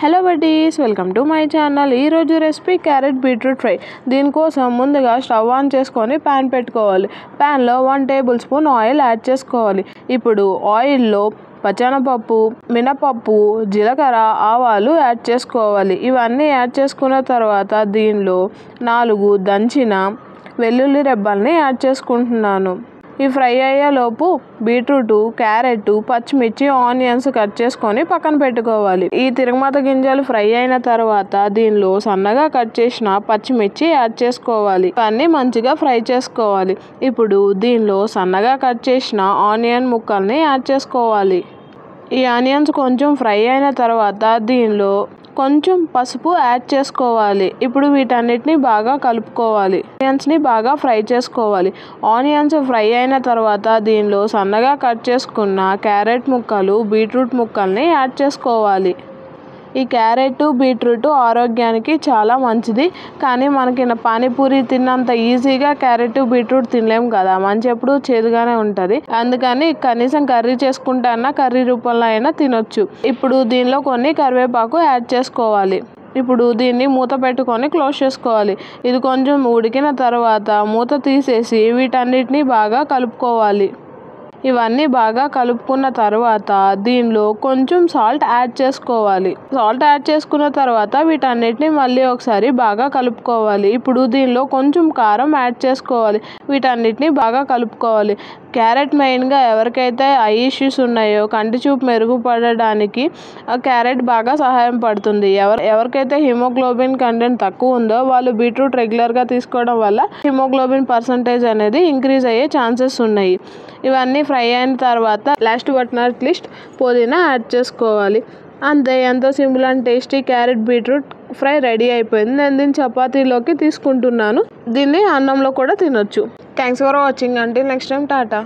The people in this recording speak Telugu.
Hello buddies, welcome to my channel. ఈరోజు రెసిపీ క్యారెట్ బీట్రూట్ ఫ్రై. దీనికోసం ముందుగా స్టవ్ ఆన్ చేసుకొని ప్యాన్ పెట్టుకోవాలి. ప్యాన్లో 1 టేబుల్ స్పూన్ ఆయిల్ యాడ్ చేసుకోవాలి. ఇప్పుడు ఆయిల్లో పచ్చనపప్పు, మినపప్పు, జీలకర్ర, ఆవాలు యాడ్ చేసుకోవాలి. ఇవన్నీ యాడ్ చేసుకున్న తర్వాత దీనిలో 4 దంచిన వెల్లుల్లి రెబ్బల్ని యాడ్ చేసుకుంటున్నాను. ఈ ఫ్రై అయ్యేలోపు బీట్రూట్, క్యారెట్, పచ్చిమిర్చి, ఆనియన్స్ కట్ చేసుకొని పక్కన పెట్టుకోవాలి. ఈ తిరగమాత గింజలు ఫ్రై అయిన తర్వాత దీనిలో సన్నగా కట్ చేసిన పచ్చిమిర్చి యాడ్ చేసుకోవాలి. ఇవన్నీ మంచిగా ఫ్రై చేసుకోవాలి. ఇప్పుడు దీనిలో సన్నగా కట్ చేసిన ఆనియన్ ముక్కల్ని యాడ్ చేసుకోవాలి. ఈ ఆనియన్స్ కొంచెం ఫ్రై అయిన తర్వాత దీనిలో కొంచెం పసుపు యాడ్ చేసుకోవాలి. ఇప్పుడు వీటన్నిటిని బాగా కలుపుకోవాలి. ఆనియన్స్ని బాగా ఫ్రై చేసుకోవాలి. ఆనియన్స్ ఫ్రై అయిన తర్వాత దీనిలో సన్నగా కట్ చేసుకున్న క్యారెట్ ముక్కలు, బీట్రూట్ ముక్కల్ని యాడ్ చేసుకోవాలి. ఈ క్యారెట్, బీట్రూట్ ఆరోగ్యానికి చాలా మంచిది. కానీ మనకి పానీపూరి తిన్నంత ఈజీగా క్యారెట్, బీట్రూట్ తినలేం కదా. మంచి ఎప్పుడు చేదుగానే ఉంటుంది. అందుకని కనీసం కర్రీ చేసుకుంటే కర్రీ రూపంలో అయినా తినొచ్చు. ఇప్పుడు దీనిలో కొన్ని కరివేపాకు యాడ్ చేసుకోవాలి. ఇప్పుడు దీన్ని మూత పెట్టుకొని క్లోజ్ చేసుకోవాలి. ఇది కొంచెం ఉడికిన తర్వాత మూత తీసేసి వీటన్నిటిని బాగా కలుపుకోవాలి. ఇవన్నీ బాగా కలుపుకున్న తర్వాత దీనిలో కొంచెం సాల్ట్ యాడ్ చేసుకోవాలి. సాల్ట్ యాడ్ చేసుకున్న తర్వాత వీటన్నిటిని మళ్ళీ ఒకసారి బాగా కలుపుకోవాలి. ఇప్పుడు దీనిలో కొంచెం కారం యాడ్ చేసుకోవాలి. వీటన్నిటిని బాగా కలుపుకోవాలి. క్యారెట్ మెయిన్గా ఎవరికైతే ఐ ఇష్యూస్ ఉన్నాయో, కంటి చూపు మెరుగుపడడానికి క్యారెట్ బాగా సహాయం పడుతుంది. ఎవరికైతే హిమోగ్లోబిన్ కంటెంట్ తక్కువ ఉందో వాళ్ళు బీట్రూట్ రెగ్యులర్గా తీసుకోవడం వల్ల హిమోగ్లోబిన్ పర్సంటేజ్ అనేది ఇంక్రీజ్ అయ్యే ఛాన్సెస్ ఉన్నాయి. ఇవన్నీ ఫ్రై అయిన తర్వాత లాస్ట్ బట్ నాట్ లీస్ట్ పుదీనా యాడ్ చేసుకోవాలి. అంతే, ఎంతో simple and tasty carrot beetroot fry ready అయిపోయింది. నేను దీన్ని చపాతీలోకి తీసుకుంటున్నాను. దీన్ని అన్నంలో కూడా తినొచ్చు. Thanks for watching. Until next time, Tata.